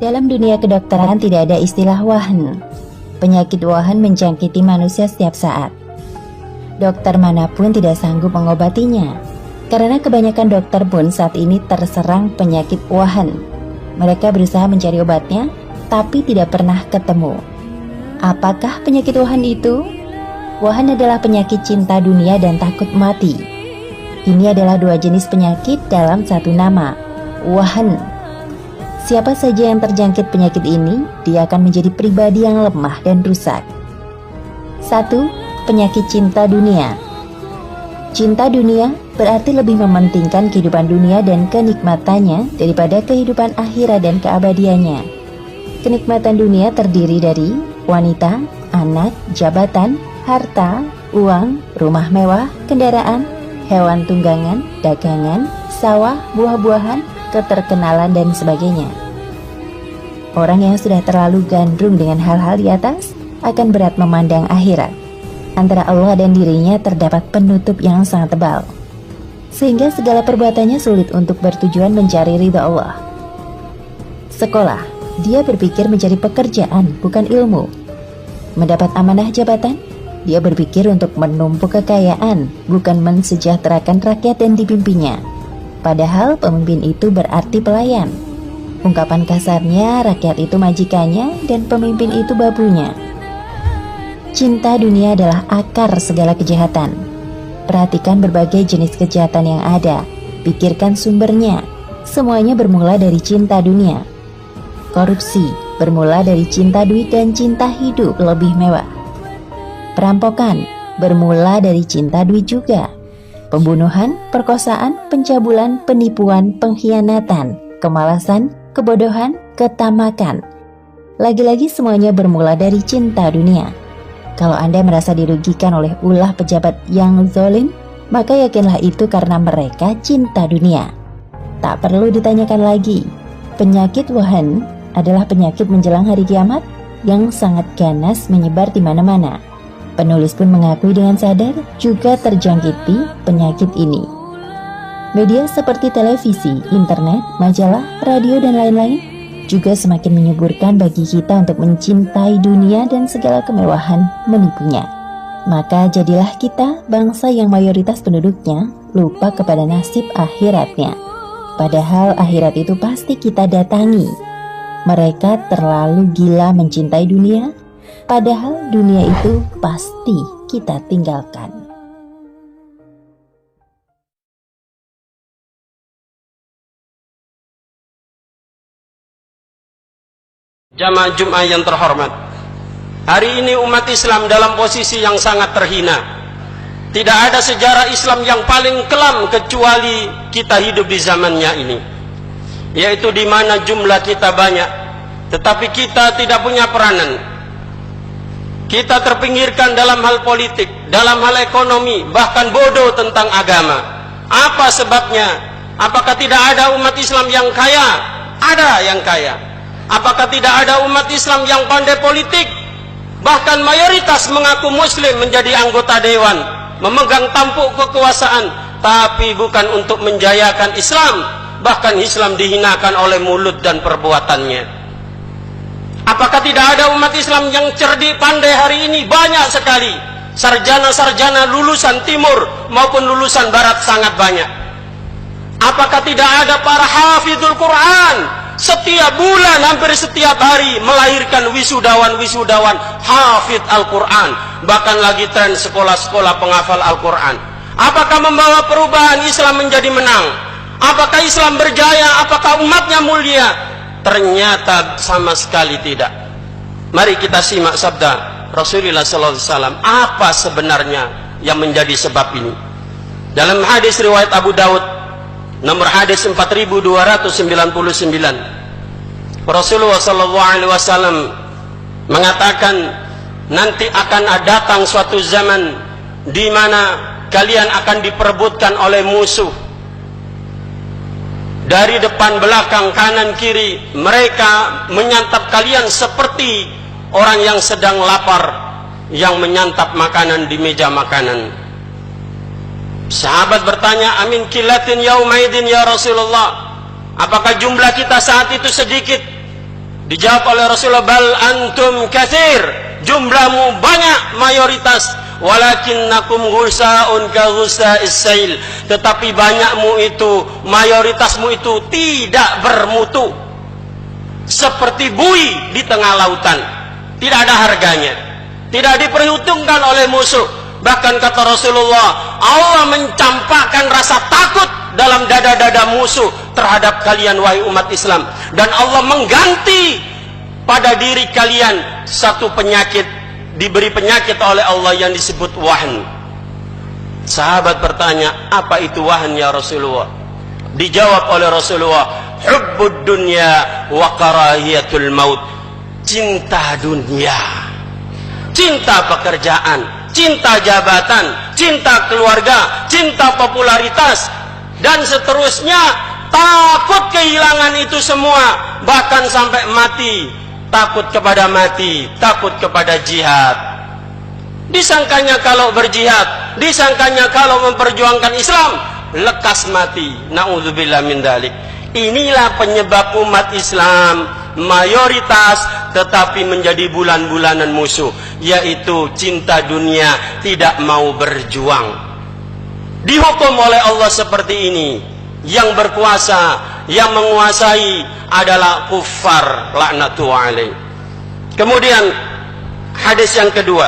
Dalam dunia kedokteran tidak ada istilah wahan. Penyakit wahan menjangkiti manusia setiap saat. Dokter manapun tidak sanggup mengobatinya, karena kebanyakan dokter pun saat ini terserang penyakit wahan. Mereka berusaha mencari obatnya, tapi tidak pernah ketemu. Apakah penyakit wahan itu? Wahan adalah penyakit cinta dunia dan takut mati. Ini adalah dua jenis penyakit dalam satu nama, wahan. Siapa saja yang terjangkit penyakit ini, dia akan menjadi pribadi yang lemah dan rusak. 1. Penyakit cinta dunia. Cinta dunia berarti lebih mementingkan kehidupan dunia dan kenikmatannya daripada kehidupan akhirat dan keabadiannya. Kenikmatan dunia terdiri dari wanita, anak, jabatan, harta, uang, rumah mewah, kendaraan, hewan tunggangan, dagangan, sawah, buah-buahan, keterkenalan, dan sebagainya. Orang yang sudah terlalu gandrung dengan hal-hal di atas akan berat memandang akhirat. Antara Allah dan dirinya terdapat penutup yang sangat tebal, sehingga segala perbuatannya sulit untuk bertujuan mencari ridha Allah. Sekolah, dia berpikir mencari pekerjaan, bukan ilmu. Mendapat amanah jabatan, dia berpikir untuk menumpuk kekayaan, bukan mensejahterakan rakyat yang dipimpinnya. Padahal pemimpin itu berarti pelayan. Ungkapan kasarnya, rakyat itu majikannya dan pemimpin itu babunya. Cinta dunia adalah akar segala kejahatan. Perhatikan berbagai jenis kejahatan yang ada. Pikirkan sumbernya. Semuanya bermula dari cinta dunia. Korupsi bermula dari cinta duit dan cinta hidup lebih mewah. Perampokan bermula dari cinta duit juga. Pembunuhan, perkosaan, pencabulan, penipuan, pengkhianatan, kemalasan, kebodohan, ketamakan. Lagi-lagi semuanya bermula dari cinta dunia. Kalau Anda merasa dirugikan oleh ulah pejabat yang zalim, maka yakinlah itu karena mereka cinta dunia. Tak perlu ditanyakan lagi. Penyakit wahan adalah penyakit menjelang hari kiamat yang sangat ganas menyebar di mana-mana. Penulis pun mengakui dengan sadar juga terjangkiti penyakit ini. Media seperti televisi, internet, majalah, radio, dan lain-lain juga semakin menyuburkan bagi kita untuk mencintai dunia dan segala kemewahan menipunya. Maka jadilah kita bangsa yang mayoritas penduduknya lupa kepada nasib akhiratnya. Padahal akhirat itu pasti kita datangi. Mereka terlalu gila mencintai dunia, padahal dunia itu pasti kita tinggalkan. Jamaah Jumat yang terhormat, hari ini umat Islam dalam posisi yang sangat terhina. Tidak ada sejarah Islam yang paling kelam kecuali kita hidup di zamannya ini, yaitu di mana jumlah kita banyak, tetapi kita tidak punya peranan. Kita terpinggirkan dalam hal politik, dalam hal ekonomi, bahkan bodoh tentang agama. Apa sebabnya? Apakah tidak ada umat Islam yang kaya? Ada yang kaya. Apakah tidak ada umat Islam yang pandai politik? Bahkan mayoritas mengaku muslim, menjadi anggota dewan, memegang tampuk kekuasaan, tapi bukan untuk menjayakan Islam. Bahkan Islam dihinakan oleh mulut dan perbuatannya. Apakah tidak ada umat Islam yang cerdik pandai hari ini? Banyak sekali. Sarjana-sarjana lulusan timur maupun lulusan barat sangat banyak. Apakah tidak ada para hafizul Quran? Setiap bulan, hampir setiap hari melahirkan wisudawan-wisudawan hafid Al-Quran. Bahkan lagi tren sekolah-sekolah penghafal Al-Quran. Apakah membawa perubahan Islam menjadi menang? Apakah Islam berjaya? Apakah umatnya mulia? Ternyata sama sekali tidak. Mari kita simak sabda Rasulullah SAW. Apa sebenarnya yang menjadi sebab ini? Dalam hadis riwayat Abu Daud, nomor hadis 4299, Rasulullah SAW mengatakan, nanti akan datang suatu zaman di mana kalian akan diperebutkan oleh musuh dari depan, belakang, kanan, kiri. Mereka menyantap kalian seperti orang yang sedang lapar, yang menyantap makanan di meja makanan. Sahabat bertanya, amin kilatin yaumaidin ya Rasulullah, apakah jumlah kita saat itu sedikit? Dijawab oleh Rasulullah, bal antum katsir, jumlahmu banyak, mayoritas, walakinnakum ghusaun ka ghusa'is sail, tetapi banyakmu itu, mayoritasmu itu tidak bermutu, seperti buih di tengah lautan, tidak ada harganya, tidak diperhitungkan oleh musuh. Bahkan kata Rasulullah, Allah mencampakkan rasa takut dalam dada-dada musuh terhadap kalian wahai umat Islam, dan Allah mengganti pada diri kalian satu penyakit, diberi penyakit oleh Allah yang disebut wahn. Sahabat bertanya, apa itu wahn ya Rasulullah? Dijawab oleh Rasulullah, hubbud dunya wa karahiyatul maut, cinta dunia, cinta pekerjaan, cinta jabatan, cinta keluarga, cinta popularitas, dan seterusnya. Takut kehilangan itu semua, bahkan sampai mati, takut kepada mati, takut kepada jihad. Disangkanya kalau berjihad, disangkanya kalau memperjuangkan Islam, lekas mati. Na'udzubillah min dzalik. Inilah penyebab umat Islam mayoritas tetapi menjadi bulan-bulanan musuh, yaitu cinta dunia, tidak mau berjuang. Dihukum oleh Allah seperti ini. Yang berkuasa, yang menguasai adalah kuffar, laknatullah alaih. Kemudian hadis yang kedua,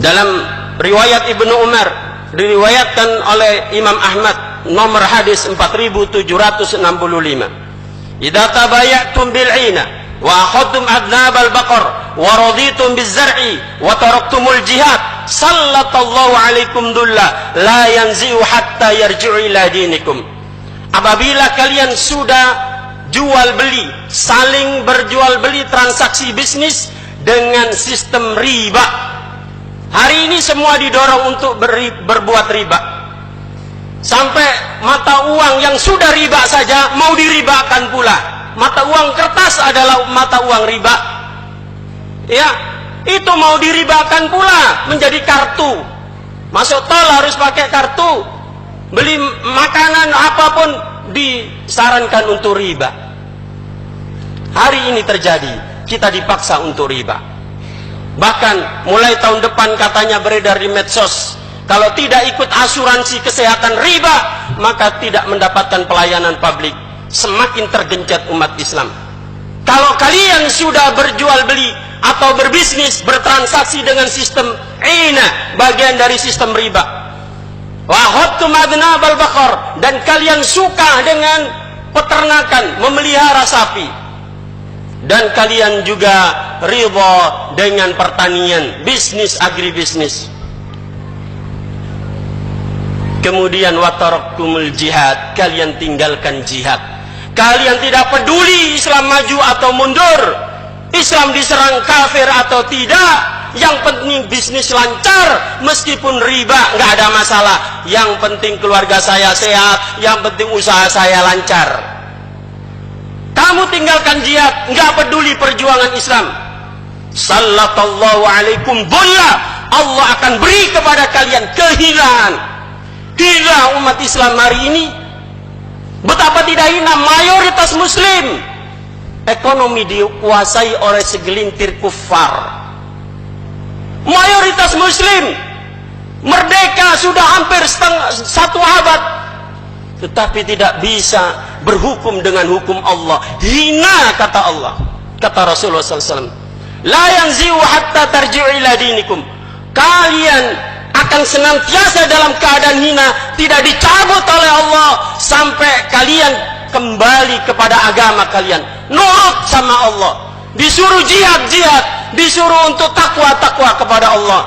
dalam riwayat Ibnu Umar, diriwayatkan oleh Imam Ahmad, nomor hadis 4765. Idza tabayatum bil'ina wa akhadtum adnabal baqar wa raditum biz-zar'i wa taraktumul jihad, sallallahu alaikum dulla la yanzi'u hatta yarji'u ila dinikum. Apabila kalian sudah jual beli, saling berjual beli, transaksi bisnis dengan sistem riba, hari ini semua didorong untuk berbuat riba, sampai mata uang yang sudah riba saja mau diribakan pula. Mata uang kertas adalah mata uang riba, ya, itu mau diribakan pula menjadi kartu. Masuk tol harus pakai kartu, beli makanan apapun disarankan untuk riba. Hari ini terjadi, kita dipaksa untuk riba. Bahkan mulai tahun depan katanya beredar di medsos, kalau tidak ikut asuransi kesehatan riba, maka tidak mendapatkan pelayanan publik. Semakin tergencet umat Islam. Kalau kalian sudah berjual beli atau berbisnis, bertransaksi dengan sistem ina, bagian dari sistem riba, wahadtum adnabal baqar, dan kalian suka dengan peternakan, memelihara sapi, dan kalian juga ridha dengan pertanian, bisnis agribisnis, kemudian wataraktumul jihad, kalian tinggalkan jihad. Kalian tidak peduli Islam maju atau mundur, Islam diserang kafir atau tidak, yang penting bisnis lancar, meskipun riba nggak ada masalah, yang penting keluarga saya sehat, yang penting usaha saya lancar. Kamu tinggalkan jihad, nggak peduli perjuangan Islam, sallallahu alaikum dhulla, Allah akan beri kepada kalian kehinaan. Hina umat Islam hari ini. Betapa tidak hina mayoritas muslim. Ekonomi dikuasai oleh segelintir kufar. Mayoritas muslim merdeka sudah hampir satu abad, tetapi tidak bisa berhukum dengan hukum Allah. Hina kata Allah, kata Rasulullah SAW, la yanzi'u hatta tarji'u ila dinikum. Kalian akan senantiasa dalam keadaan hina, tidak dicabut oleh Allah sampai kalian kembali kepada agama kalian, nurut sama Allah. Disuruh jihad, disuruh untuk takwa kepada Allah,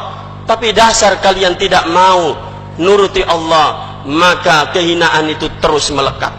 tapi dasar kalian tidak mau nuruti Allah, maka kehinaan itu terus melekat.